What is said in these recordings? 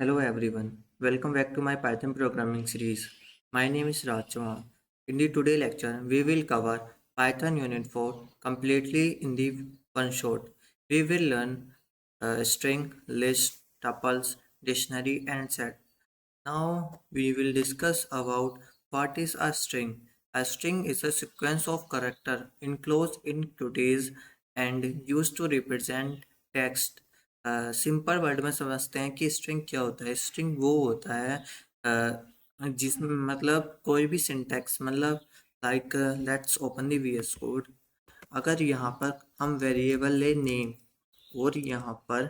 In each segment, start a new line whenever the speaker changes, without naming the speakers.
Hello everyone, welcome back to my Python programming series. My name is Raj Chauhan. In the today lecture, we will cover Python Unit 4 completely in the one shot. We will learn string, list, tuples, dictionary and set. Now we will discuss about what is a string. A string is a sequence of character enclosed in quotes and used to represent text. Simple word में समझते हैं कि string क्या होता है। String वो होता है जिसमें मतलब कोई भी सिंटैक्स मतलब like let's open the VS code. अगर यहाँ पर हम वेरिएबल ले नेम और यहाँ पर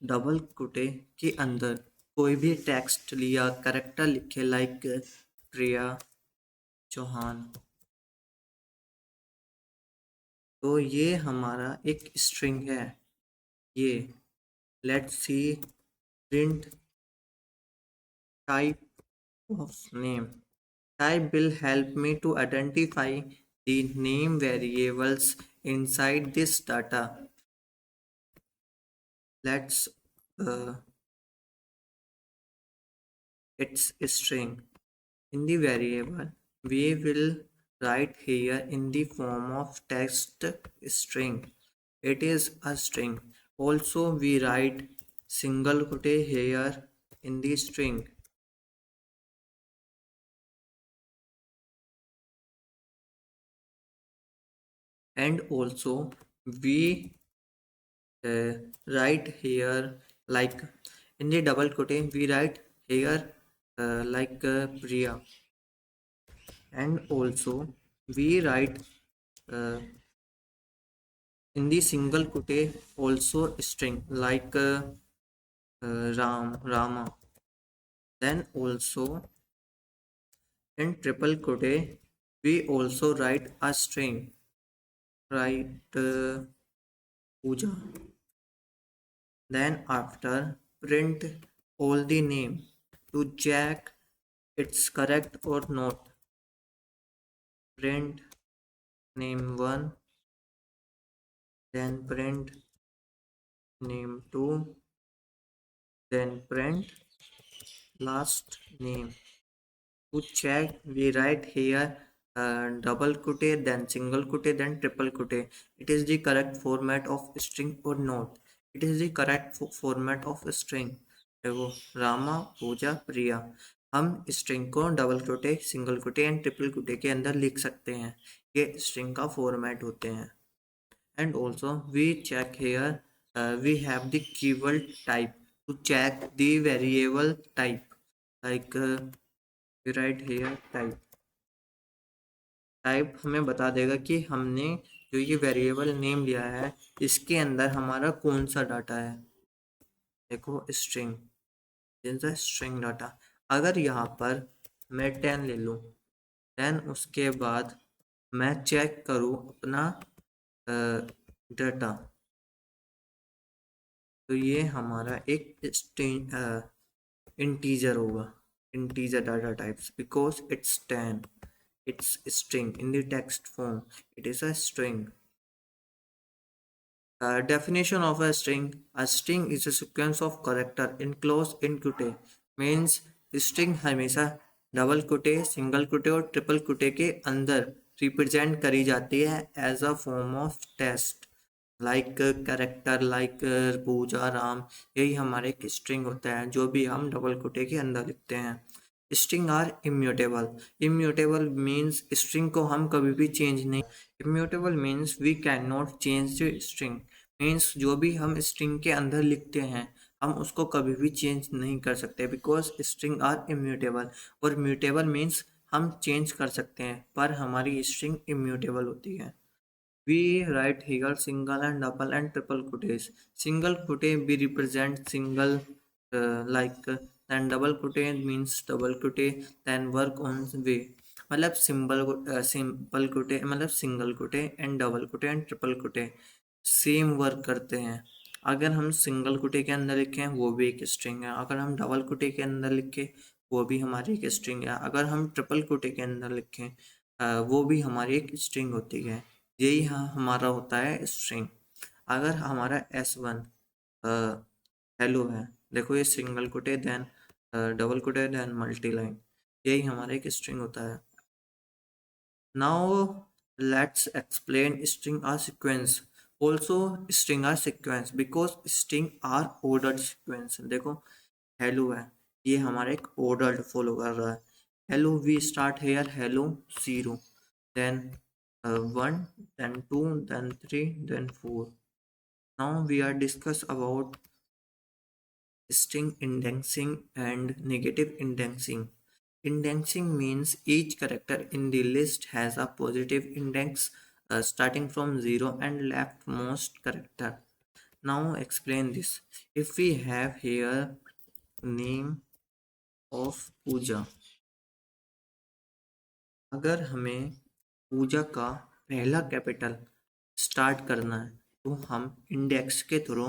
डबल कोटे के अंदर कोई भी टेक्स्ट लिया करेक्टर लिखे लाइक प्रिया चौहान, तो ये हमारा एक स्ट्रिंग है। ये let's see print type of name. Type will help me to identify the name variables inside this data. Let's its string. In the variable, we will write here in the form of text string. It is a string. Also, we write single quote here in the string. And also, we write here like in the double quote we write here like Priya, and also we write uh, in the single quote also string like Rama. Then also in triple quote we also write a string, write Puja. Then after print all the name to check it's correct or not. Print name 1, then print name 2, then print last name. To check we write here double quote, then single quote, then triple quote. It is the correct format of string or not. It is the correct format of string. देखो रामा पूजा प्रिया, हम string को double कोटे single कोटे and triple कोटे के अंदर लिख सकते हैं। ये स्ट्रिंग का फॉर्मेट होते हैं। And also we check here we have the keyword type to check the variable type like we write here type हमें बता देगा कि हमने जो ये वेरिएबल नेम लिया है इसके अंदर हमारा कौन सा डाटा है। देखो स्ट्रिंग, स्ट्रिंग डाटा। अगर यहाँ पर मैं 10 ले लूँ, 10 उसके बाद मैं चेक करूँ अपना डाटा, तो ये हमारा एक इंटीजर होगा, integer data types because it's 10, it's string in the text form, it is a string. Definition of a string is a sequence of character enclosed in quote, means string हमेशा double कोटे single कोटे और triple कोटे के अंदर represent करी जाती है as a form of text like character like Pooja Ram. यही हमारे एक स्ट्रिंग होता है जो भी हम डबल कोटे के अंदर लिखते हैं। String are immutable. Immutable means string को हम कभी भी चेंज नहीं, immutable means we can not change the string, means जो भी हम स्ट्रिंग के अंदर लिखते हैं हम उसको कभी भी चेंज नहीं कर सकते बिकॉज स्ट्रिंग आर इम्यूटेबल। और म्यूटेबल मीन्स हम चेंज कर सकते हैं पर हमारी स्ट्रिंग इम्यूटेबल होती है। We write here single and double and triple quotes. Single quote we represent single then double quote means double quote, then work on way मतलब सिंपल कोटे मतलब सिंगल कोटे एंड डबल कोटे एंड ट्रिपल कोटे same work करते हैं। अगर हम सिंगल कोटे के अंदर लिखें वो भी एक स्ट्रिंग है, अगर हम डबल कोटे के अंदर लिखें वो भी हमारी एक स्ट्रिंग है, अगर हम ट्रिपल कोटे के अंदर लिखें वो भी हमारी एक स्ट्रिंग होती है। यही हमारा होता है स्ट्रिंग। अगर हमारा S1 हेलो है देखो ये सिंगल कोटे देन डबल कोटे देन मल्टी लाइन, यही हमारा एक स्ट्रिंग होता है। Now let's explain string are sequence. Also string are sequence because string are ordered sequence. देखो hello है, ये हमारा एक ordered follow कर रहा है। Hello we start here hello 0, then 1, then 2, then 3, then 4. Now we are discuss about string indexing and negative indexing. Indexing means each character in the list has a positive index starting from 0 and leftmost character. Now explain this. If we have here name of Pooja, अगर हमें पूजा का पहला capital start करना है तो हम index के through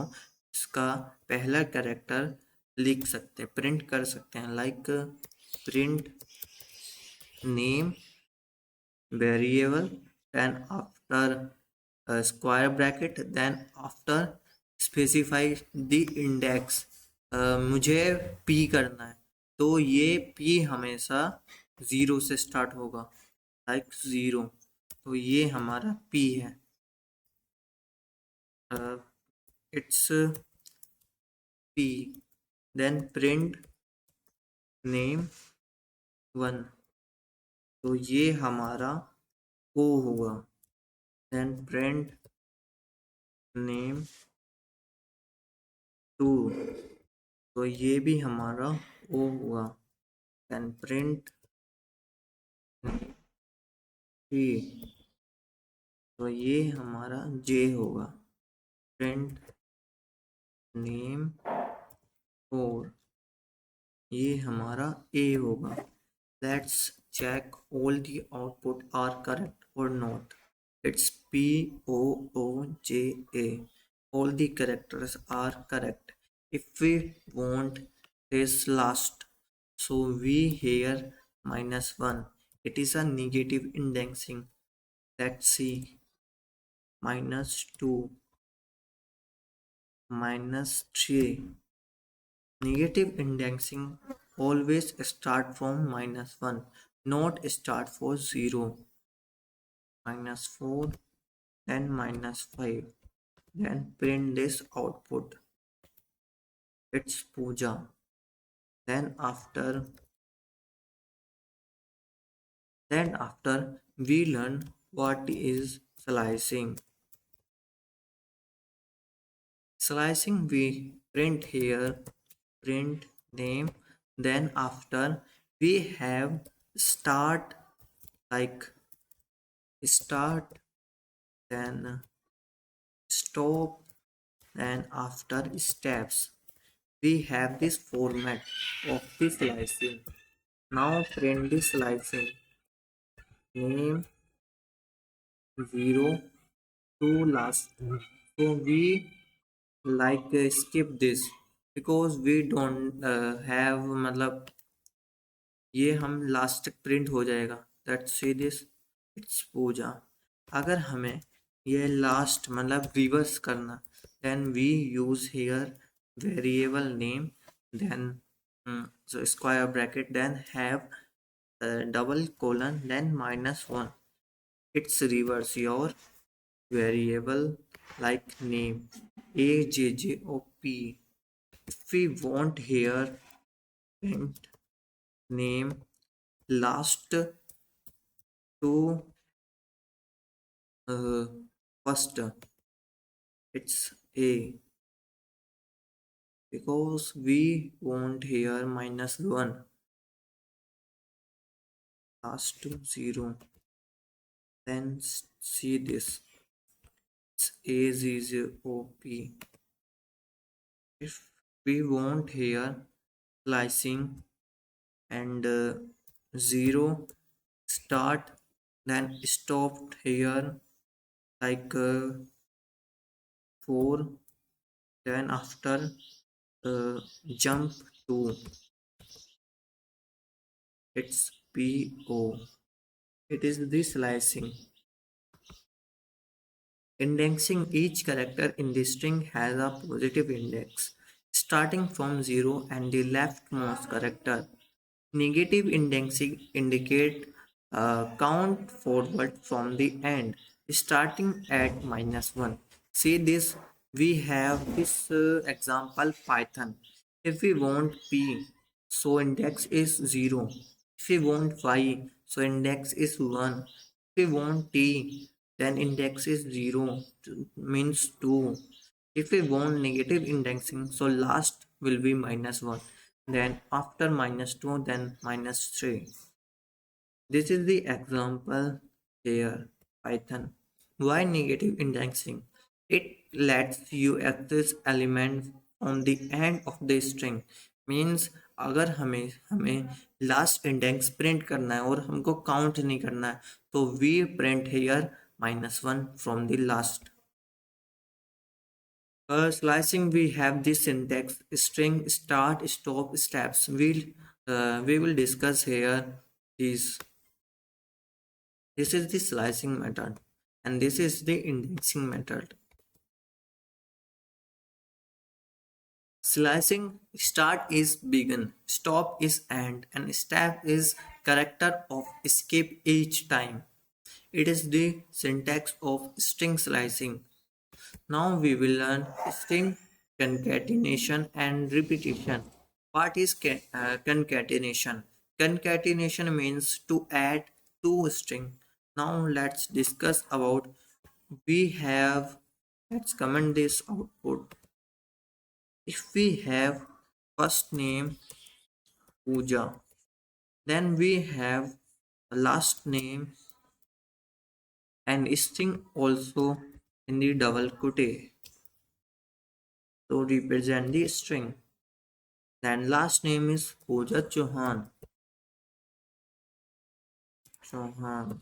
इसका पहला कैरेक्टर लिख सकते हैं, प्रिंट कर सकते हैं, like print name variable, then after square bracket, then after specify the index। मुझे p करना है तो ये p हमेशा 0 से स्टार्ट होगा, लाइक 0, तो ये हमारा p है। It's p, then print name 1, तो ये हमारा o हुआ, then print name 2, तो ये भी हमारा o हुआ, then print 3, तो ये हमारा j होगा, print name 4, ये हमारा a होगा। Let's check all the output are correct or not. It's P O O J A. All the characters are correct. If we want this last, so we here -1. It is a negative indexing. Let's see. -2, -3. Negative indexing always start from -1, not start for 0. -4, then -5. Then print this output. It's Pooja. Then after we learn what is slicing. Slicing we print here, print name, then after we have start, like start, then stop, then after steps. We have this format of the slicing. Now print the slicing name 0 to last. So we like skip this because we don't have, मतलब ये हम last तक print हो जाएगा। That's see this, it's Puja. अगर हमें ये last मतलब रिवर्स करना, then we use here variable name, then square bracket, then have double colon, then -1। It's reverse your variable like name AJJOP. If we want here print name last to first, it's A, because we want here -1 last to 0. Then see this, it's AZZOP. If we want here slicing and 0 start, then stopped here, like 4, then after jump to, it's PO. It is the slicing. Indexing, each character in the string has a positive index starting from 0 and the leftmost character. Negative indexing indicate count forward from the end, starting at -1. See this, we have this example Python. If we want P, so index is 0. If we want Y, so index is 1. If we want T, then index is 0, means 2. If we want negative indexing, so last will be -1. Then after -2, then -3. This is the example here, Python. Why negative indexing? It lets you access elements on the end of the string. Means अगर हमें हमें last index print करना है और हमको count नहीं करना है तो we print here -1 from the last. Slicing, we have this syntax string start stop steps. We will discuss here these. This is the slicing method and this is the indexing method. Slicing, start is begin, stop is end, and step is character of escape each time. It is the syntax of string slicing. Now we will learn string concatenation and repetition. What is concatenation? Concatenation means to add two string. Now let's discuss about we have, let's comment this output. If we have first name Pooja, then we have last name and string also in the double quote to represent the string. Then last name is Pooja Chauhan. Chauhan.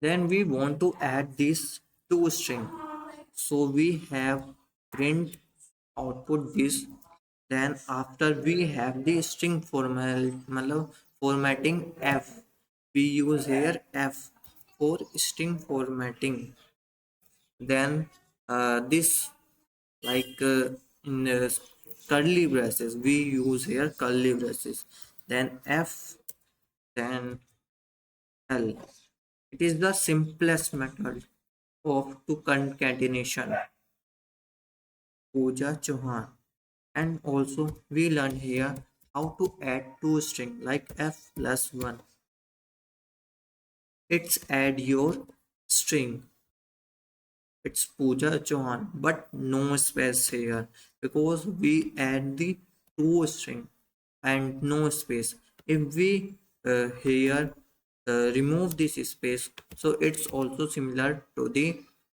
Then we want to add these two string. So we have print output this. Then after we have the string formatting F. We use here F for string formatting. Then this like in curly braces we use here curly braces, then F, then L. It is the simplest method of to concatenation. Pooja Chauhan. And also we learn here how to add two string like F plus 1. It's add your string. It's Pooja Chauhan, but no space here because we add the two string and no space. If we here remove this space, so it's also similar to the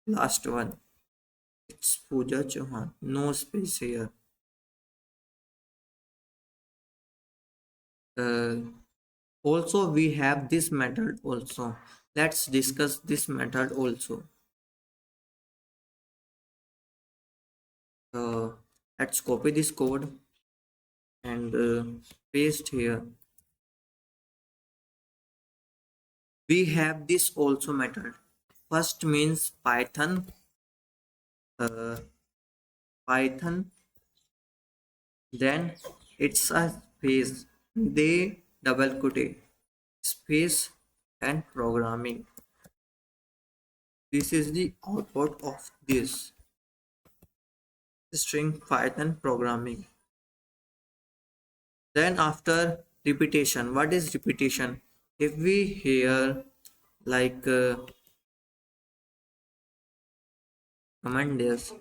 last one. It's Pooja Chauhan, no space here. Uh, Also, we have this method also. Let's discuss this method also. Uh, let's copy this code and paste here. We have this also method. First means uh, Python. Then it's a space. They double quote space and programming. This is the output of this string Python programming. Then after repetition, what is repetition? If we hear like command this,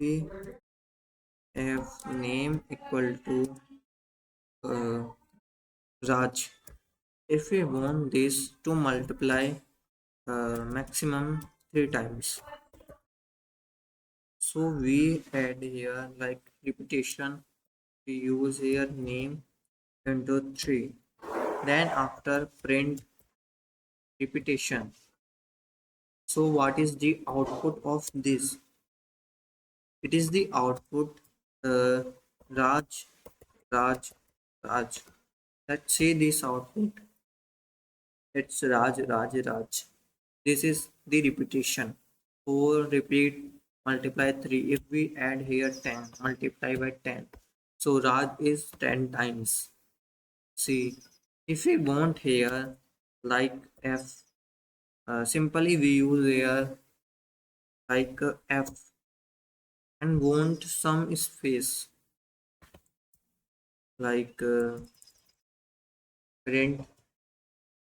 we have name equal to uh, Raj. If we want this to multiply maximum 3 times, so we add here like repetition. We use here name into 3. Then after print repetition. So what is the output of this? It is the output uh, Raj, Raj, Raj. Let's see this output. It's Raj, Raj, Raj. This is the repetition 4 repeat multiply 3. If we add here 10 multiply by 10, so Raj is 10 times. See, if we want here like f, simply we use here like f and want some space like print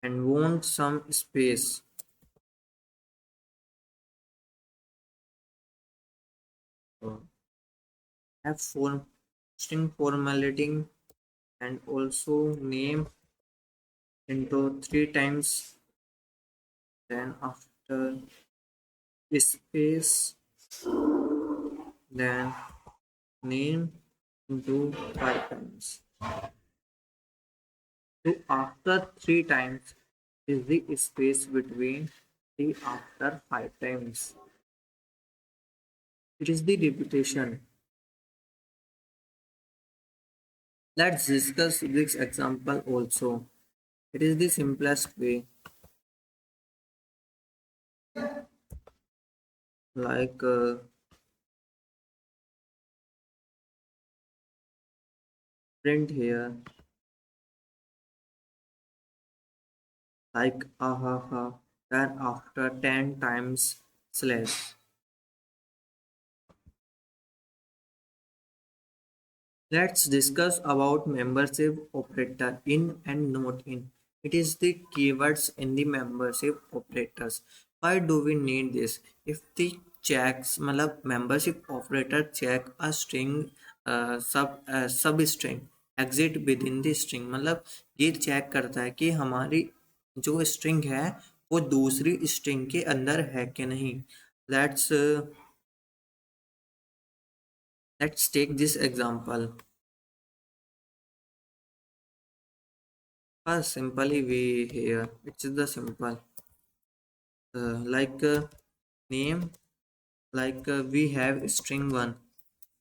and want some space. So have form string formatting and also name into 3 times, then after space, then name into 5 times. So after 3 times is the space between the after 5 times. It is the repetition. Let's discuss this example also. It is the simplest way. Like print here, like ahaha, then after 10 times slash. Let's discuss about membership operator in and not in. It is the keywords in the membership operators. Why do we need this? If the checks मतलब membership operator check a string sub string exit within the string, मतलब ये check करता है कि हमारी जो string है वो दूसरी स्ट्रिंग के अंदर है कि नहीं. Let's let's take this example. First, simply we here. It's the simple. Like name, like we have string one.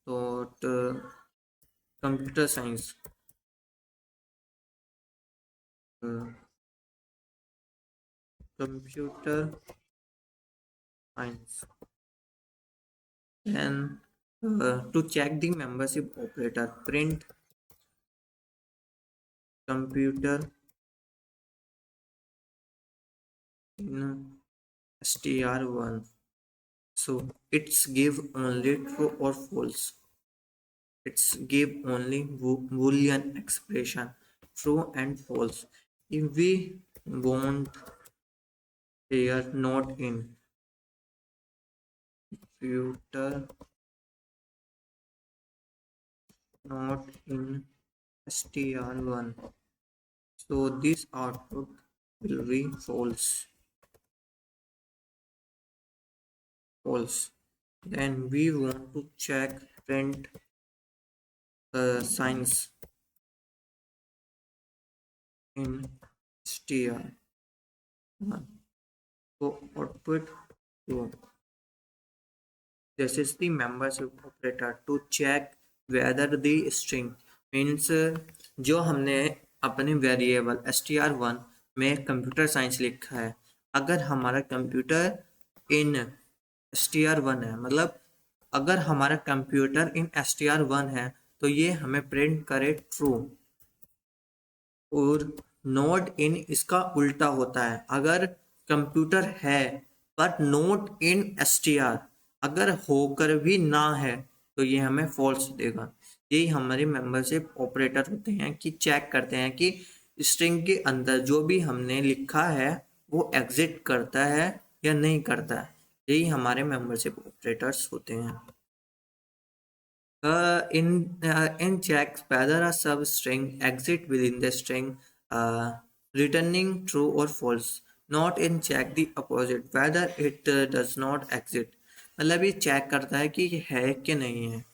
So computer science. Uh, computer science. And to check the membership operator, print computer in str1. So it's give only true or false. It's give only boolean expression, true and false. If we want here not in computer, not in str1, so this output will be false. Then we want to check print signs in str1, so output true. This is the membership operator to check whether the string means जो हमने अपने variable str1 में computer science लिखा है, अगर हमारा computer इन str1 है, मतलब अगर हमारा कंप्यूटर इन str1 है तो ये हमें प्रिंट करे ट्रू. और नोट इन इसका उल्टा होता है. अगर कंप्यूटर है बट नोट इन str, अगर होकर भी ना है तो ये हमें फॉल्स देगा. यही हमारे मेंबरशिप ऑपरेटर होते हैं कि चेक करते हैं कि स्ट्रिंग के अंदर जो भी हमने लिखा है वो एग्जिट करता है या नहीं करता है. यही हमारे मेंबरशिप ऑपरेटर्स होते हैं. In checks whether a substring exit within the string, returning true or false. Not in check the opposite whether it does not exit. मतलब ये चेक करता है कि ये है कि नहीं है.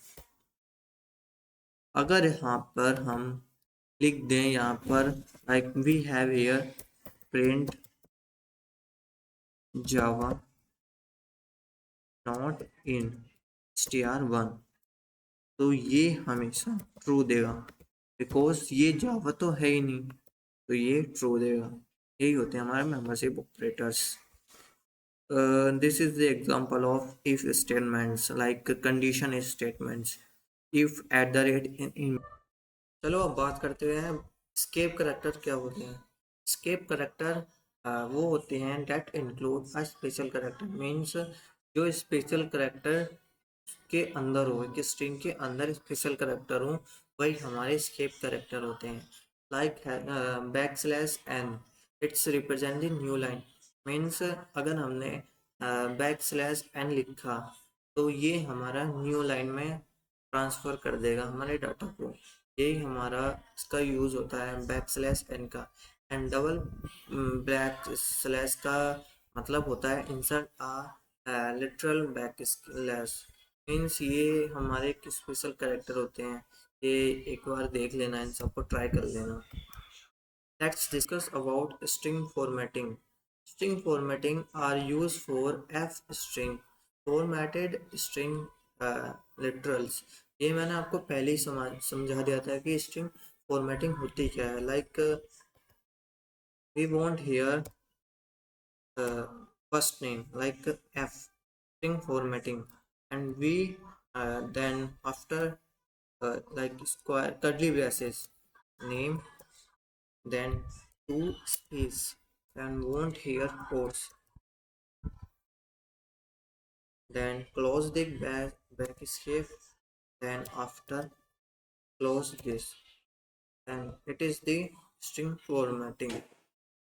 अगर यहाँ पर हम लिख दें यहाँ पर like we have here print java not in str1, तो ये हमेशा ट्रू देगा बिकॉज ये जावा तो है ही नहीं, तो ये ट्रू देगा. यही होते हैं हमारे membership operators. This is the example of if statements like condition statements. If at the rate in चलो अब बात करते हैं स्केप करेक्टर क्या होते हैं। स्केप करेक्टर वो होते हैं that include a special character means जो स्पेशल करेक्टर के अंदर हो कि स्ट्रिंग के अंदर स्पेशल करेक्टर हो वही हमारे स्केप करेक्टर होते हैं। Like back slash n it's represent the new line means अगर हमने बैक स्लैश एन लिखा तो ये हमारा न्यू लाइन में ट्रांसफ़र कर देगा हमारे डाटा को। यही हमारा इसका यूज़ होता है बैक स्लैश एन का। एंड डबल बैक स्लैश का मतलब होता है इंसर्ट आ लिटरल बैक स्लैश मीन्स ये हमारे एक स्पेशल कैरेक्टर होते हैं। ये एक बार देख लेना, इन सबको ट्राई कर लेना। Let's discuss about string formatting. String formatting are used for F string, formatted string literals. ये मैंने आपको पहले ही समझा दिया था कि string formatting होती क्या है। Like we want here first name like F string formatting, and we then after like square curly braces name, then two space and want here quotes, then close the backscape, then after close this, and it is the string formatting।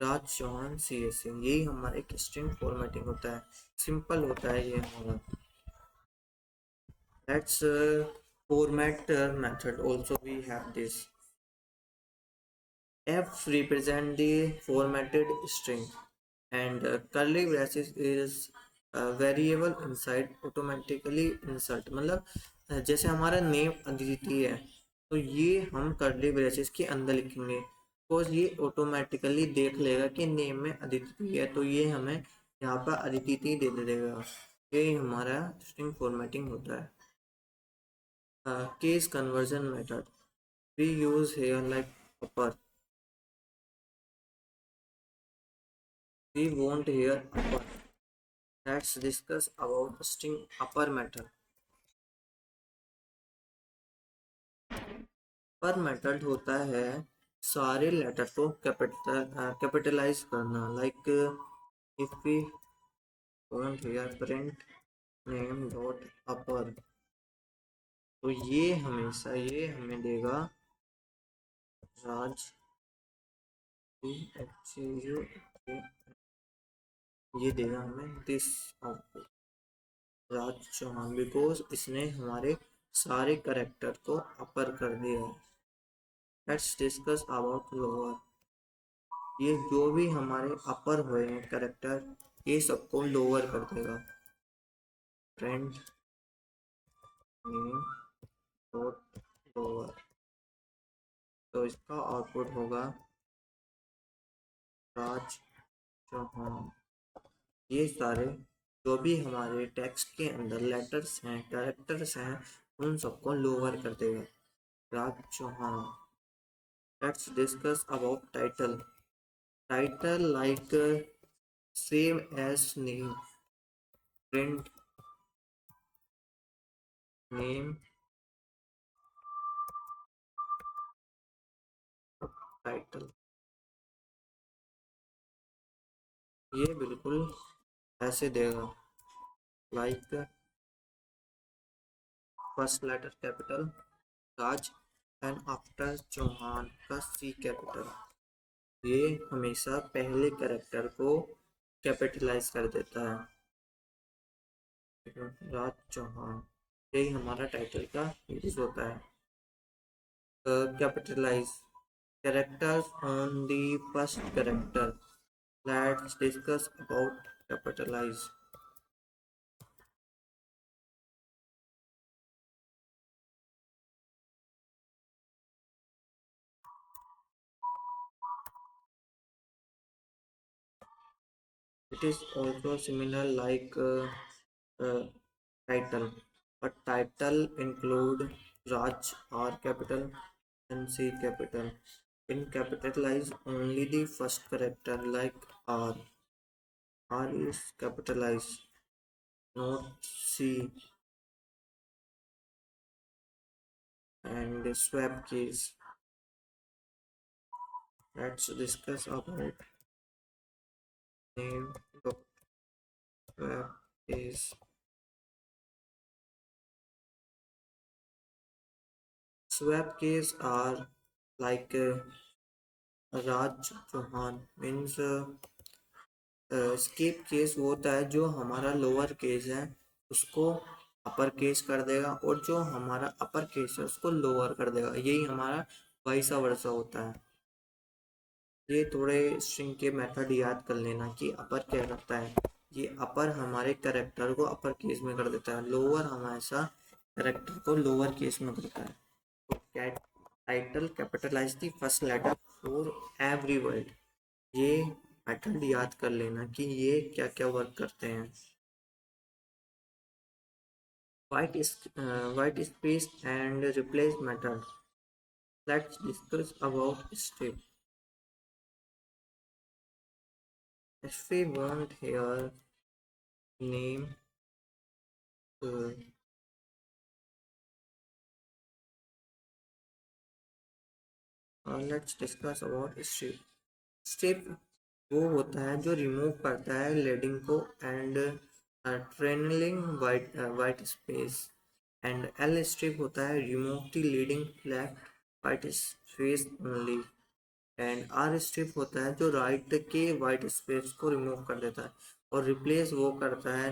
Raj Chauhan CSA यही हमारा एक string formatting होता है, simple होता है ये हमारा। Let's format method also we have this। F represent the formatted string and curly braces is variable inside automatically insert। मतलब जैसे हमारा नेम अदिति है तो ये हम कर्ली ब्रेसेस के अंदर लिखेंगे बिकॉज ये ऑटोमेटिकली देख लेगा कि नेम में अदिति है तो ये हमें यहाँ पर अदिति दे देगा। ये हमारा स्ट्रिंग फॉर्मेटिंग होता है। Case conversion method we use here like upper, we want here upper। Let's discuss about string upper method। पर मेथड होता है सारे लेटर को कैपिटलाइज करना। Like if we want here print name dot upper तो ये हमेशा ये हमें देगा राज ये देगा हमें this output Raj Chauhan because इसने हमारे सारे करेक्टर को अपर कर दिया है। Let's discuss about lower. ये जो भी हमारे अपर हुए हैं करेक्टर ये सबको लोअर कर देगा। ट्रेंड नेम डॉट लोअर तो इसका आउटपुट होगा राज चौहान। ये सारे जो भी हमारे टेक्स्ट के अंदर लेटर्स हैं कैरेक्टर्स हैं उन सबको लोअर कर देगा Raj Chauhan. Let's discuss about title. Title like same as name print name title. ये बिल्कुल ऐसे देगा like first letter capital Raj and after Chauhan का C कैपिटल। ये हमेशा पहले कैरेक्टर को कैपिटलाइज कर देता है राज चौहान। यही हमारा टाइटल का यूज होता है। Capitalize characters on the first character। Let's discuss about capitalize। It is also similar like uh, title, but title include Raj R capital and C capital। In capitalize only the first character like R R is capitalized, not C. And swap keys. Let's discuss about name of swap keys. Swap keys are like Raj Chauhan means escape case वो होता है जो हमारा lower case है उसको upper case कर देगा और जो हमारा अपर केस है उसको लोअर कर देगा, यही हमारा वाइसा वर्सा होता है। ये थोड़े स्ट्रिंग के मेथड याद कर लेना कि अपर क्या करता है। ये अपर हमारे कैरेक्टर को अपर केस में कर देता है, लोअर हमेशा कैरेक्टर को लोअर केस में करता है। तो cat title capitalize the first letter for every word. ये मेथड याद कर लेना कि ये क्या क्या वर्क करते हैं। white space and replace method. Let's discuss about strip. If we want here name, uh, let's discuss about strip. Strip वो होता है जो रिमूव करता है लीडिंग को and training white space. And L strip होता है remove the leading left white space only. And R strip होता है जो राइट के वाइट स्पेस को रिमूव कर देता है। और रिप्लेस वो करता है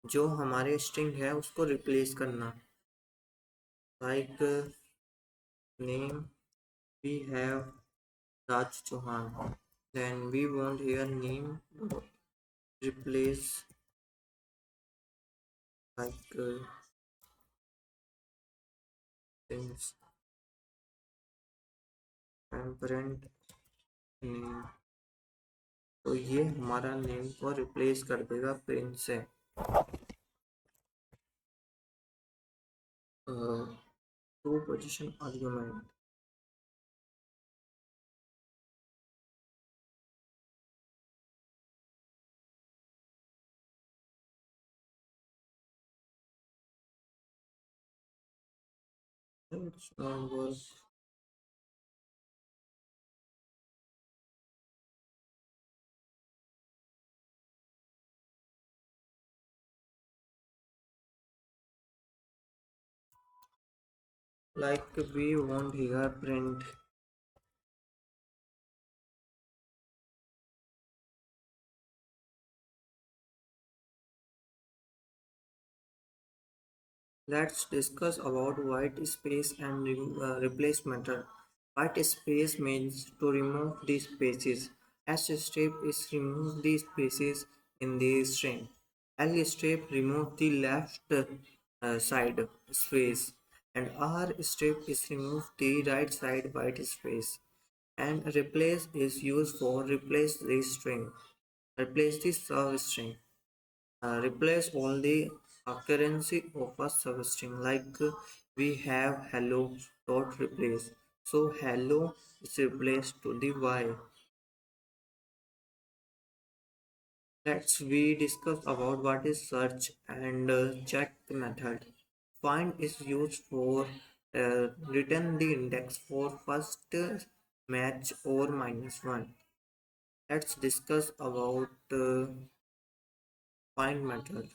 जो हमारे स्ट्रिंग है उसको रिप्लेस करना। Like name we have Raj Chauhan, then we want here name replace like things and print name। तो ये हमारा नेम को रिप्लेस कर देगा प्रिंट से। Two position argument. It's not work. Like we want here print let's discuss about white space and replace method. White space means to remove the spaces. S strip is remove the spaces in the string. L strip remove the left side space. And R strip is remove the right side white space. And replace is used for replace the string. Replace the substring. Replace all the occurrence of a substring like we have hello dot replace, so hello is replaced to the y. Let's we discuss about what is search and check method. Find is used for return the index for first match or -1. Let's discuss about find method.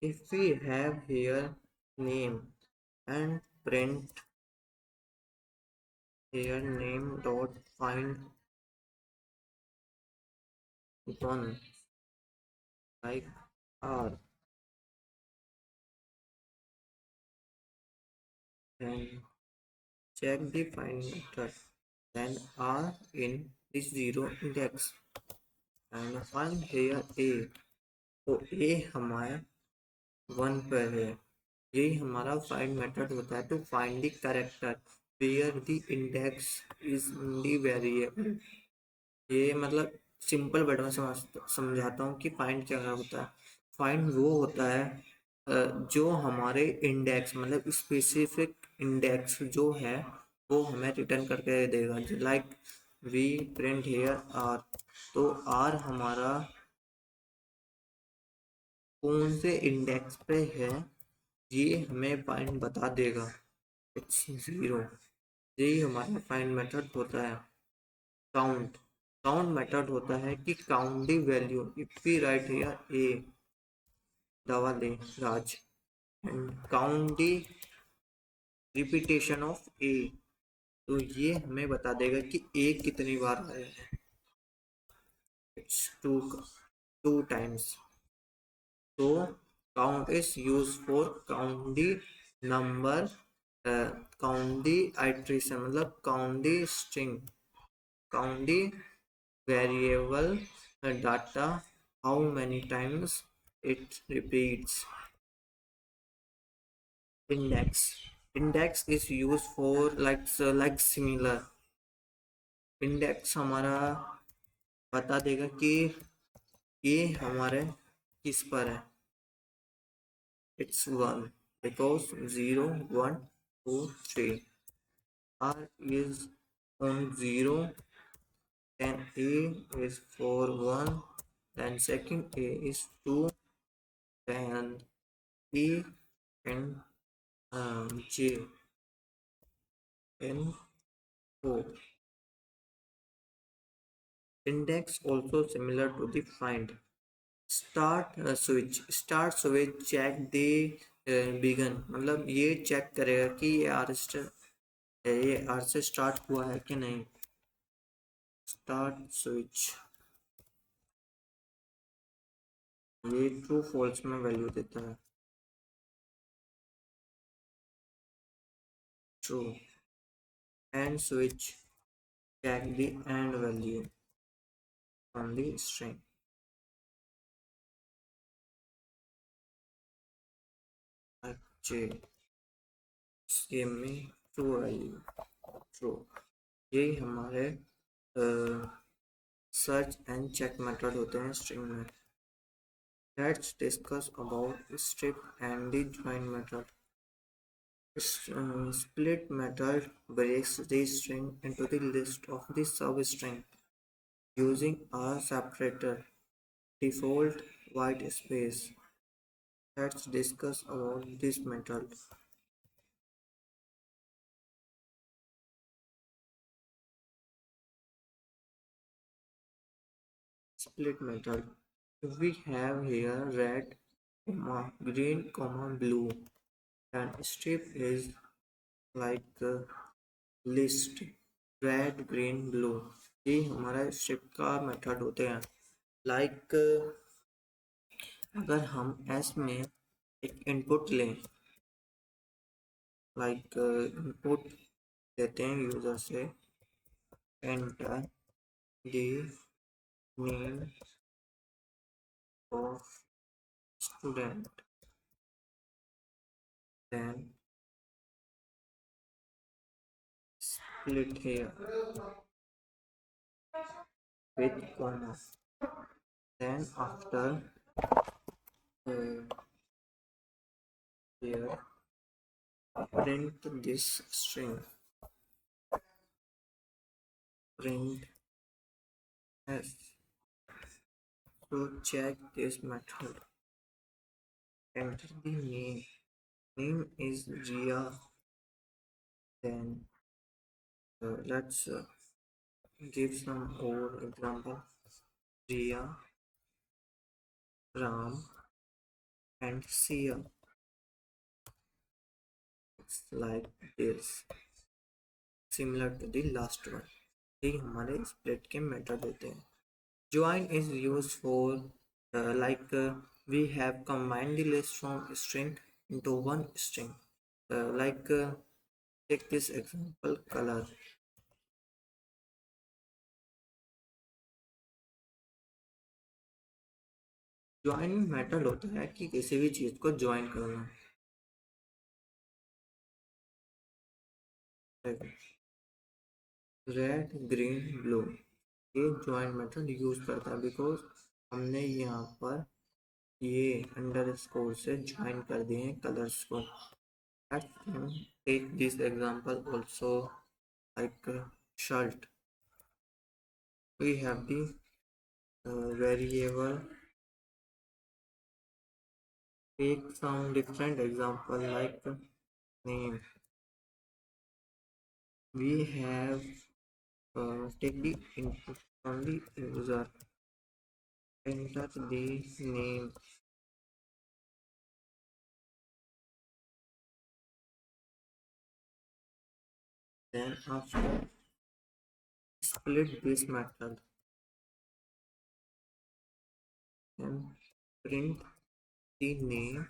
If we have here name and print here name dot find one like r, then check the find method, then r in this zero index and find here a। तो a हमारा 1 पर है। यही हमारा find method होता है to find the character where the index is in the variable. ये मतलब सिंपल वर्ड में समझाता हूँ कि फाइंड क्या होता है। फाइंड वो होता है जो हमारे इंडेक्स मतलब स्पेसिफिक इंडेक्स जो है वो हमें रिटर्न करके देगा। Like we print here R, तो आर हमारा कौन से इंडेक्स पे है ये हमें फाइंड बता देगा। इट्स 0। यही हमारा फाइंड मेथड होता है। काउंट काउंट मेथड होता है कि count the value if we write here a double a Raj and count the repetition of a, तो ये हमें बता देगा कि ए कितनी बार आया है। It's two times. तो count is use for count the number, count the iteration, मतलब count the string, count the variable data, how many times it repeats. Index is used for like similar। Index हमारा बता देगा कि ये हमारे किस पर है। It's 1 because 0 1 2 3 r is on 0, then a is for 1, then second a is 2, then e and j and o. Index also similar to the find। Start switch check the begin, मतलब ये चेक करेगा कि ये are से start हुआ है कि नहीं। स्टार्ट स्विच ये ट्रू फॉल्स में वैल्यू देता है। True. And switch check the end value on the string। अच्छे गेम में ट्रू वैल्यू ट्रू। यही हमारे सर्च एंड चेक मेथड होते हैं स्ट्रिंग में। Let's discuss about strip and the join method. Split method breaks the string into the list of the substring using a separator default white space। Let's discuss about this method। Split method, we have here red, green, blue, and strip is like list red green blue. ये हमारा strip का method होते हैं। Like अगर हम S में एक input लें, लाइक इनपुट देते हैं यूजर से enter the name of student, then split here with comma, then after here print this string, print s। So check this method, enter the name is Ria, then let's give some more example, Ria, Ram and Sia, it's like this, similar to the last one। ये हमारे split के method होते हैं। Join is used for we have combined the list from string into one string। Take this example color। Join method होता है कि किसी भी चीज को ज्वाइन करना। रेड ग्रीन ब्लू ये ज्वाइन मेथड यूज करता है बिकॉज हमने यहाँ पर ये अंडरस्कोर से ज्वाइन कर दिए हैं कलर्स को। Take this example also like shirt. We have the variable. Take some different example like name. We have take the input from the user, enter the name, then after split this method, then print the name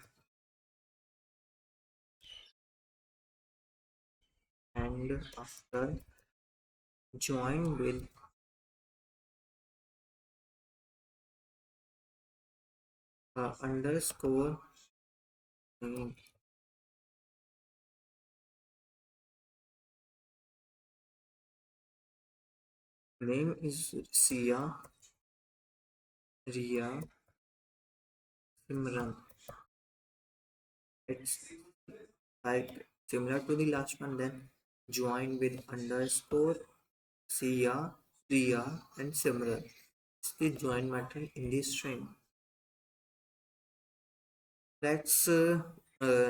and after join with underscore name. Name is Sia, Ria, Simran. It's like similar to the last one, then join with underscore Sia, Ria, and Simran. It's the join method in the string. Let's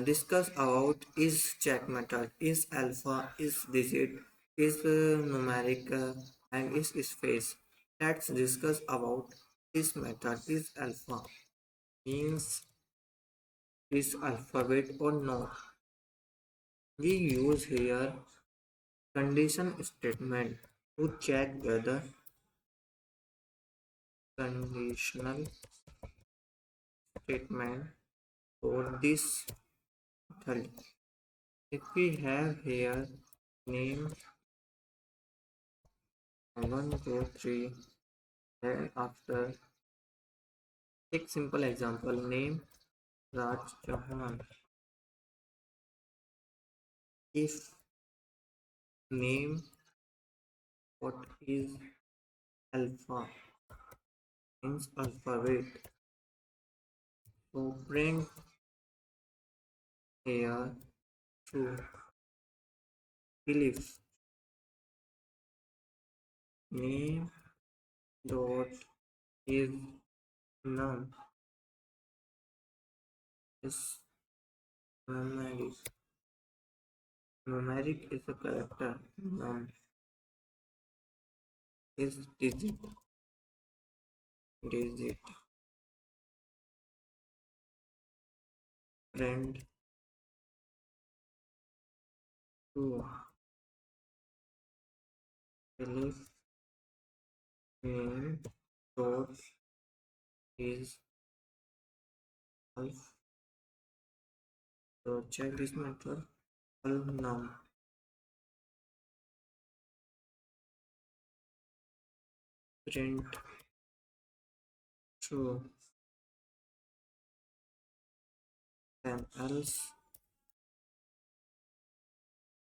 discuss about is check method, is alpha, is digit, is numeric, and is space. Let's discuss about is method. Is alpha means is alphabet or not. We use here condition statement to check whether conditional statement for this method. If we have here name 1, 2, 3, then after take simple example name Raj Chauhan. If name what is alpha means alphabet, so print here true. If name dot is none is numeric. Numeric is a character. Num is digit. Digit. Print true. If name dot is alpha. So check this method. Num print true, then else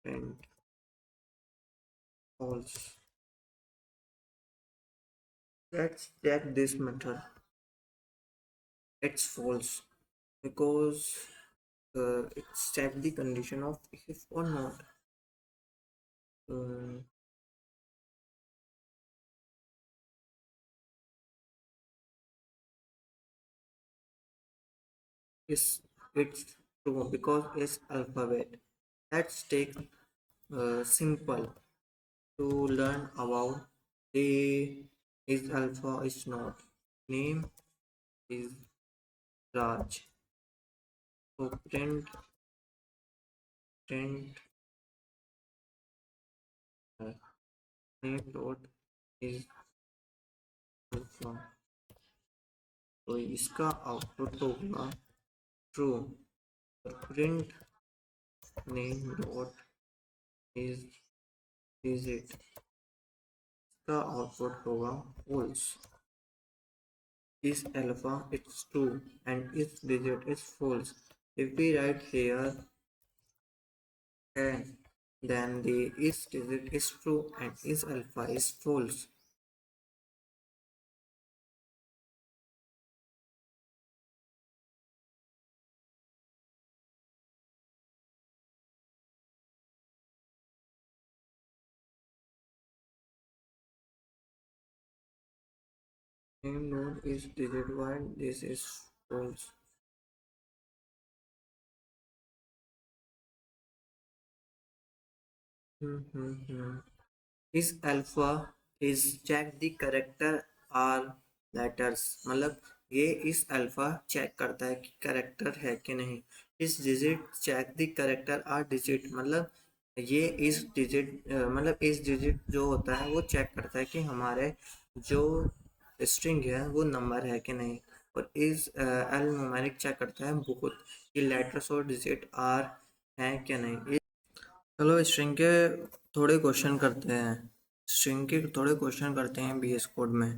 print false. Let's check this method. It's false because it's check the condition of if or not. Um, is it's true because it's alphabet. Let's take simple to learn about the is alpha is not. Name is Raj. So print uh, name dot is alpha. तो इसका output होगा true. Print name dot is it, इसका output होगा false. is alpha it's true and is digit is false. If we write here 10, then the is digit is true and is alpha is false. Name node is digit while this is false. Hmm. Is alpha is check the character or letters, मतलब ये इस alpha check करता है कि character है कि नहीं. इस डिजिट चेक द करेक्टर और डिजिट, मतलब ये इस डिजिट मतलब इस डिजिट जो होता है वो चेक करता है कि हमारे जो स्ट्रिंग है वो नंबर है कि नहीं. और इस एल न्यूमेरिक चेक करता है बहुत कि लेटर्स और डिजिट आर हैं कि नहीं. चलो स्ट्रिंग के थोड़े क्वेश्चन करते हैं. स्ट्रिंग के थोड़े क्वेश्चन करते हैं बीएस कोड में.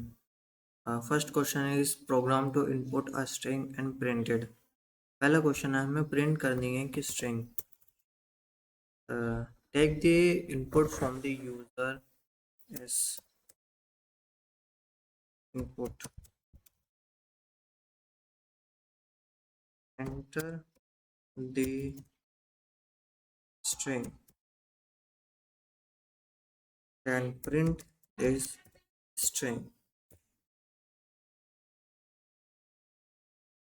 First question is program to input a string and printed. पहला क्वेश्चन है हमें प्रिंट करनी है कि string. Take the input from the user as input. Enter the string and print this string.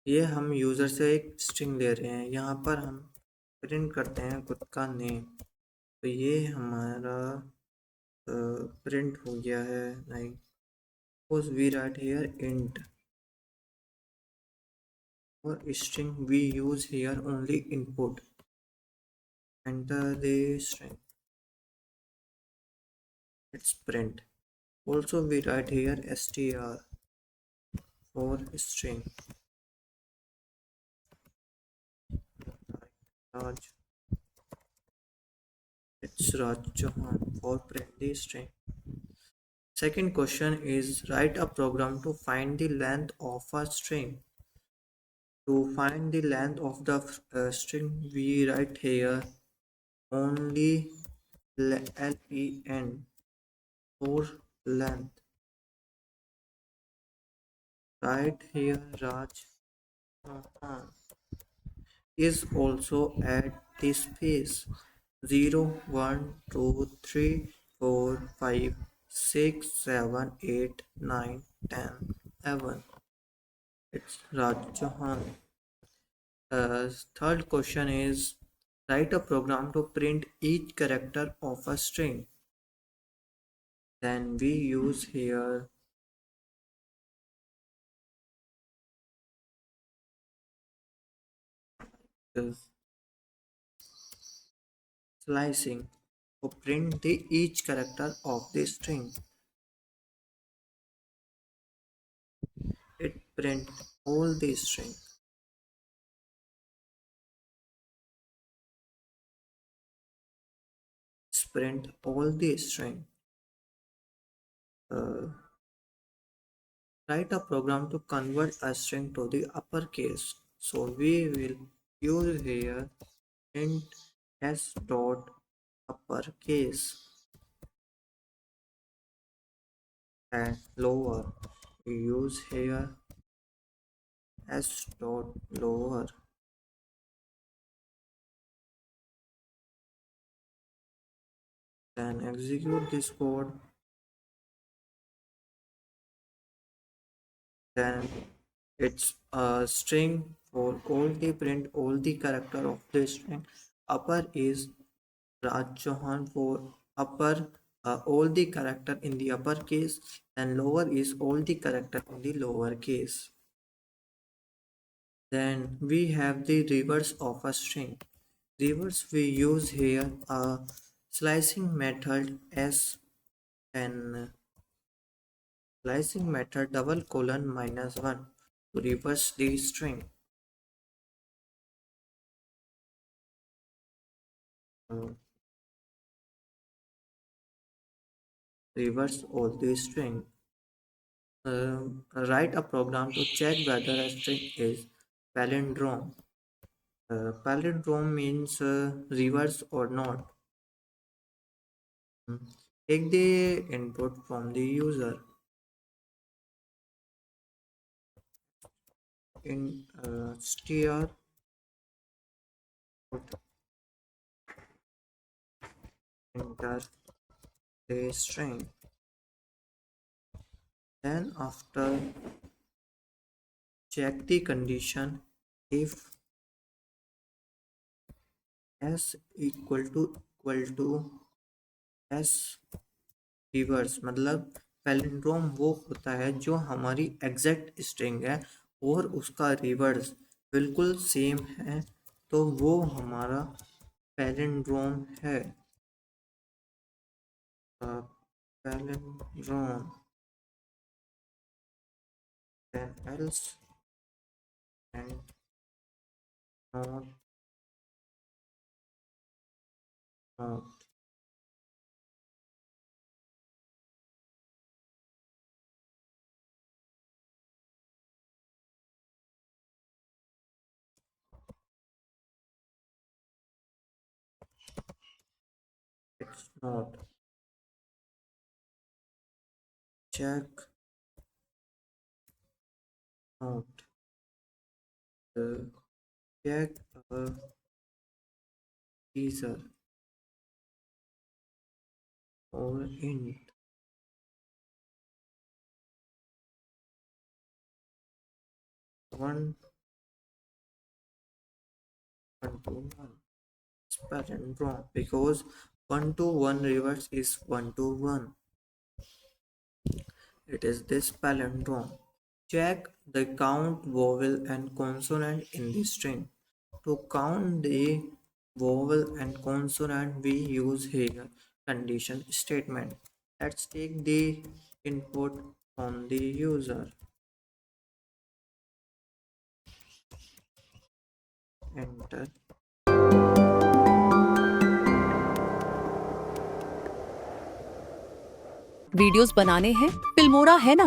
ये हम यूज़र से एक स्ट्रिंग ले रहे हैं, यहाँ पर हम प्रिंट करते हैं खुद का नेम. तो ये हमारा प्रिंट हो गया है. नहीं, suppose we write here int or string, we use here only input. Enter the string, it's print. Also we write here str for string. Raj, it's Raj Chauhan for print the string. Second question is write a program to find the length of a string. To find the length of the string, we write here only len for length. Right here, Raj is also at the space 0, 1, 2, 3, 4, 5, 6, 7, 8, 9, 10, 11. It's Raj Chauhan. Third question is write a program to print each character of a string. Then we use here the slicing to print the each character of the string. It print all the string. Print all the string. Uh, Write a program to convert a string to the uppercase. So we will use here int s dot uppercase and lower. We use here s dot lower. Then execute this code. Then it's a string for all the print all the character of the string. Upper is Raj Chauhan for upper, all the character in the uppercase, and lower is all the character in the lower case. Then we have the reverse of a string. Reverse we use here a slicing method s and slicing method double colon minus 1 to reverse the string. Uh, Reverse all the string. Write a program to check whether a string is palindrome. Palindrome means reverse or not. Hmm. Take the input from the user. In str enter the string. Then after check the condition if s equal to s reverse, मतलब palindrome वो होता है जो हमारी exact string है और उसका reverse बिल्कुल सेम है, तो वो हमारा पैलिंड्रोम है। Palindrome else and not it's not check out the check a teaser or int 1 1 to 1 spell and wrong because 1 to 1 reverse is 1 to 1. It is this palindrome. Check the count vowel and consonant in the string. To count the vowel and consonant, we use here condition statement. Let's take the input from the user. Enter.
Videos बनाने हैं, Filmora है ना।